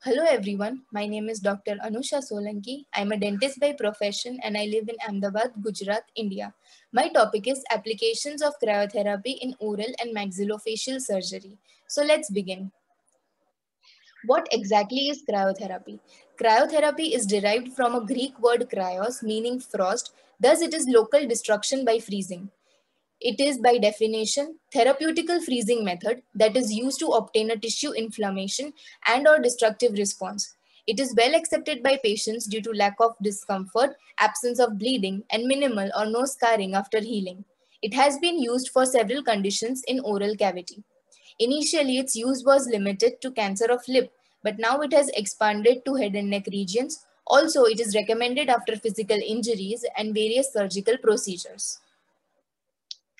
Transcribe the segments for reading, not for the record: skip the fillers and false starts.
Hello everyone, my name is Dr. Anusha Solanki. I'm a dentist by profession and I live in Ahmedabad, Gujarat, India. My topic is applications of cryotherapy in oral and maxillofacial surgery. So let's begin. What exactly is cryotherapy? Cryotherapy is derived from a Greek word cryos meaning frost, thus it is local destruction by freezing. It is by definition therapeutical freezing method that is used to obtain a tissue inflammation and or destructive response. It is well accepted by patients due to lack of discomfort, absence of bleeding and minimal or no scarring after healing. It has been used for several conditions in oral cavity. Initially, its use was limited to cancer of lip, but now it has expanded to head and neck regions. Also, it is recommended after physical injuries and various surgical procedures.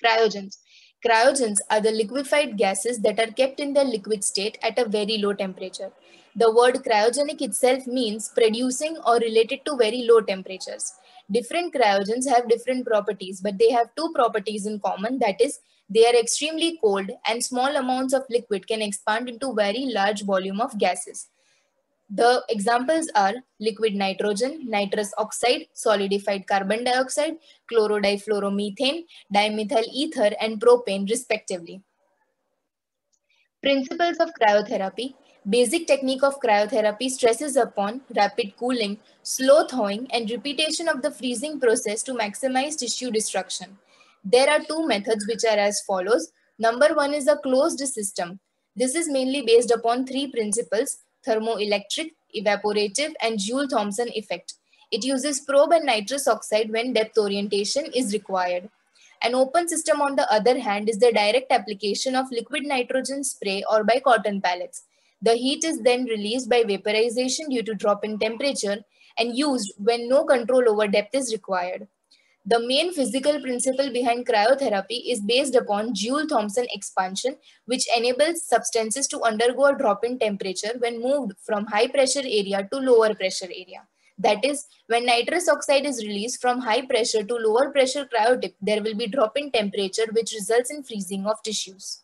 Cryogens. Cryogens are the liquefied gases that are kept in their liquid state at a very low temperature. The word cryogenic itself means producing or related to very low temperatures. Different cryogens have different properties, but they have two properties in common. That is, they are extremely cold and small amounts of liquid can expand into very large volume of gases. The examples are liquid nitrogen, nitrous oxide, solidified carbon dioxide, chlorodifluoromethane, dimethyl ether, and propane, respectively. Principles of cryotherapy. Basic technique of cryotherapy stresses upon rapid cooling, slow thawing, and repetition of the freezing process to maximize tissue destruction. There are two methods which are as follows. Number one is a closed system. This is mainly based upon three principles: thermoelectric, evaporative, and Joule-Thomson effect. It uses probe and nitrous oxide when depth orientation is required. An open system, on the other hand, is the direct application of liquid nitrogen spray or by cotton pellets. The heat is then released by vaporization due to drop in temperature and used when no control over depth is required. The main physical principle behind cryotherapy is based upon Joule-Thomson expansion, which enables substances to undergo a drop in temperature when moved from high pressure area to lower pressure area. That is, when nitrous oxide is released from high pressure to lower pressure cryotip, there will be drop in temperature which results in freezing of tissues.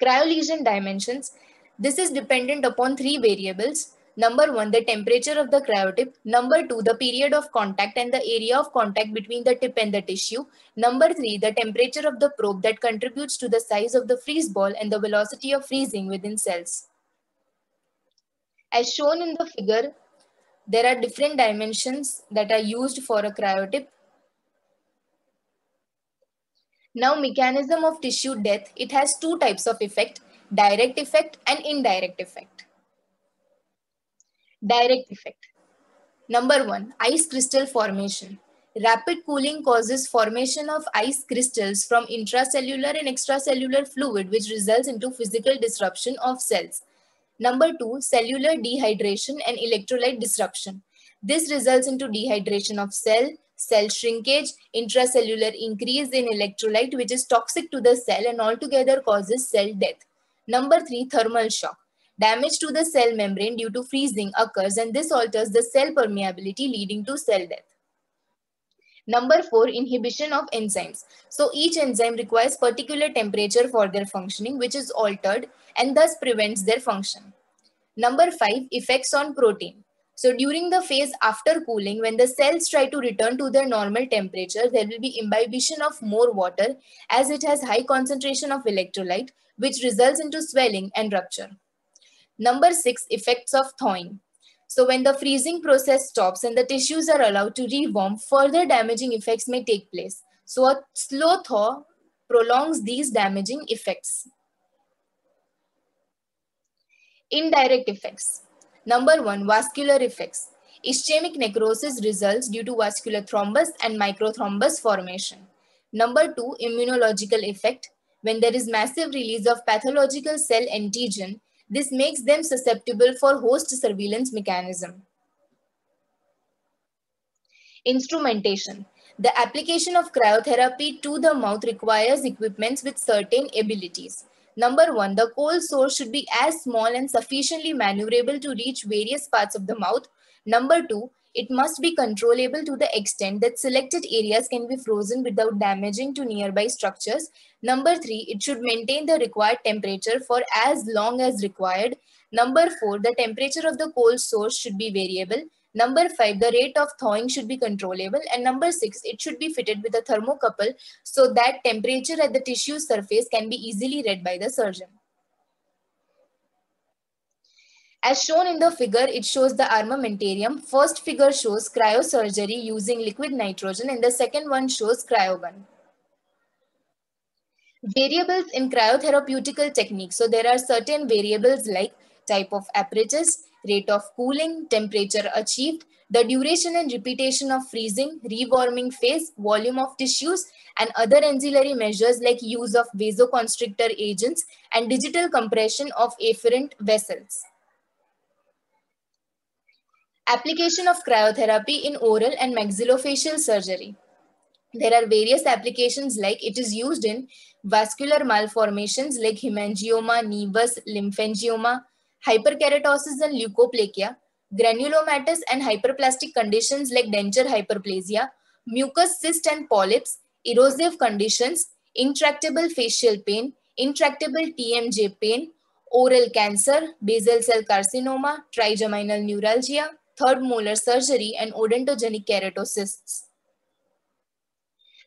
Cryolesion dimensions. This is dependent upon three variables. Number one, the temperature of the cryotip. Number two, the period of contact and the area of contact between the tip and the tissue. Number three, the temperature of the probe that contributes to the size of the freeze ball and the velocity of freezing within cells. As shown in the figure, there are different dimensions that are used for a cryotip. Now, mechanism of tissue death, it has two types of effect: direct effect and indirect effect. Direct effect. Number one, ice crystal formation. Rapid cooling causes formation of ice crystals from intracellular and extracellular fluid, which results into physical disruption of cells. Number two, cellular dehydration and electrolyte disruption. This results into dehydration of cell shrinkage, intracellular increase in electrolyte, which is toxic to the cell and altogether causes cell death. Number three, thermal shock. Damage to the cell membrane due to freezing occurs and this alters the cell permeability, leading to cell death. Number four, inhibition of enzymes. So each enzyme requires particular temperature for their functioning, which is altered and thus prevents their function. Number five, effects on protein. So during the phase after cooling, when the cells try to return to their normal temperature, there will be imbibition of more water as it has high concentration of electrolyte, which results into swelling and rupture. Number six, effects of thawing. So when the freezing process stops and the tissues are allowed to rewarm, further damaging effects may take place. So a slow thaw prolongs these damaging effects. Indirect effects. Number one, vascular effects. Ischemic necrosis results due to vascular thrombus and microthrombus formation. Number two, immunological effect. When there is massive release of pathological cell antigen, this makes them susceptible for host surveillance mechanism. Instrumentation. The application of cryotherapy to the mouth requires equipments with certain abilities. Number one, the cold source should be as small and sufficiently maneuverable to reach various parts of the mouth. Number two, it must be controllable to the extent that selected areas can be frozen without damaging to nearby structures. Number three, it should maintain the required temperature for as long as required. Number 4, the temperature of the cold source should be variable. Number 5, the rate of thawing should be controllable. And number 6, it should be fitted with a thermocouple so that temperature at the tissue surface can be easily read by the surgeon. As shown in the figure, it shows the armamentarium. First figure shows cryosurgery using liquid nitrogen and the second one shows cryogun. Variables in cryotherapeutical techniques. So there are certain variables like type of apparatus, rate of cooling, temperature achieved, the duration and repetition of freezing, rewarming phase, volume of tissues, and other ancillary measures like use of vasoconstrictor agents and digital compression of afferent vessels. Application of cryotherapy in oral and maxillofacial surgery. There are various applications like it is used in vascular malformations like hemangioma, nevus, lymphangioma, hyperkeratosis and leukoplakia, granulomatous and hyperplastic conditions like denture hyperplasia, mucous cyst and polyps, erosive conditions, intractable facial pain, intractable TMJ pain, oral cancer, basal cell carcinoma, trigeminal neuralgia, third molar surgery, and odontogenic keratocysts.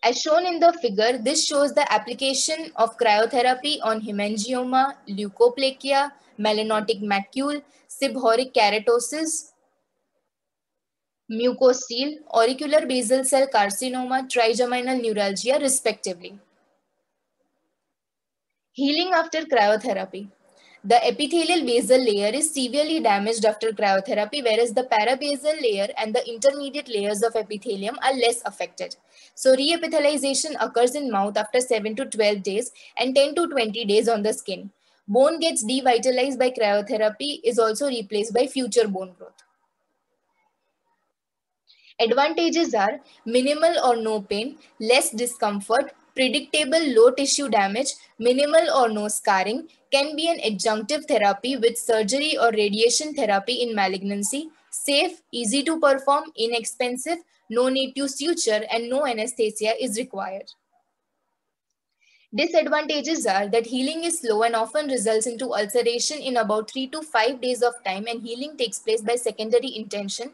As shown in the figure, this shows the application of cryotherapy on hemangioma, leukoplakia, melanotic macule, seborrheic keratosis, mucocele, auricular basal cell carcinoma, trigeminal neuralgia, respectively. Healing after cryotherapy. The epithelial basal layer is severely damaged after cryotherapy, whereas the parabasal layer and the intermediate layers of epithelium are less affected. So reepithelialization occurs in mouth after 7 to 12 days and 10 to 20 days on the skin. Bone gets devitalized by cryotherapy is also replaced by future bone growth. Advantages are minimal or no pain, less discomfort, predictable low tissue damage, minimal or no scarring, can be an adjunctive therapy with surgery or radiation therapy in malignancy, safe, easy to perform, inexpensive, no need to suture, and no anesthesia is required. Disadvantages are that healing is slow and often results into ulceration in about 3 to 5 days of time, and healing takes place by secondary intention.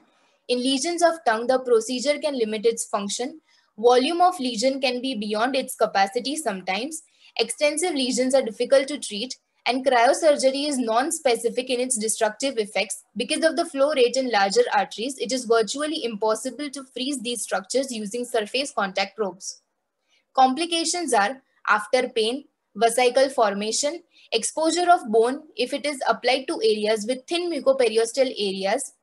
In lesions of tongue, the procedure can limit its function. Volume of lesion can be beyond its capacity sometimes. Extensive lesions are difficult to treat, and cryosurgery is non-specific in its destructive effects. Because of the flow rate in larger arteries, it is virtually impossible to freeze these structures using surface contact probes. Complications are after pain, vesicle formation, exposure of bone if it is applied to areas with thin mucoperiosteal areas,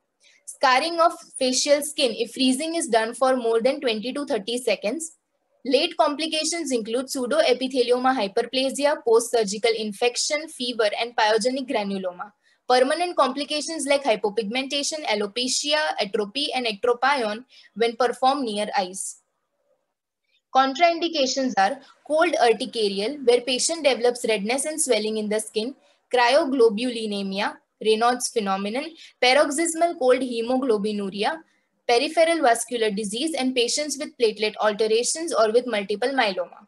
scarring of facial skin if freezing is done for more than 20 to 30 seconds. Late complications include pseudoepithelioma hyperplasia, post-surgical infection, fever, and pyogenic granuloma. Permanent complications like hypopigmentation, alopecia, atrophy, and ectropion when performed near eyes. Contraindications are cold urticarial, where patient develops redness and swelling in the skin, cryoglobulinemia, Raynaud's phenomenon, paroxysmal cold hemoglobinuria, peripheral vascular disease, and patients with platelet alterations or with multiple myeloma.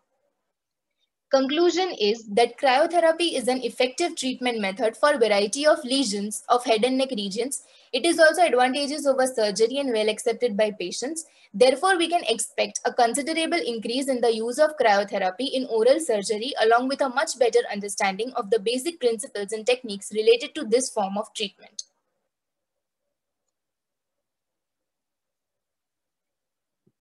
Conclusion is that cryotherapy is an effective treatment method for a variety of lesions of head and neck regions. It is also advantageous over surgery and well accepted by patients. Therefore, we can expect a considerable increase in the use of cryotherapy in oral surgery along with a much better understanding of the basic principles and techniques related to this form of treatment.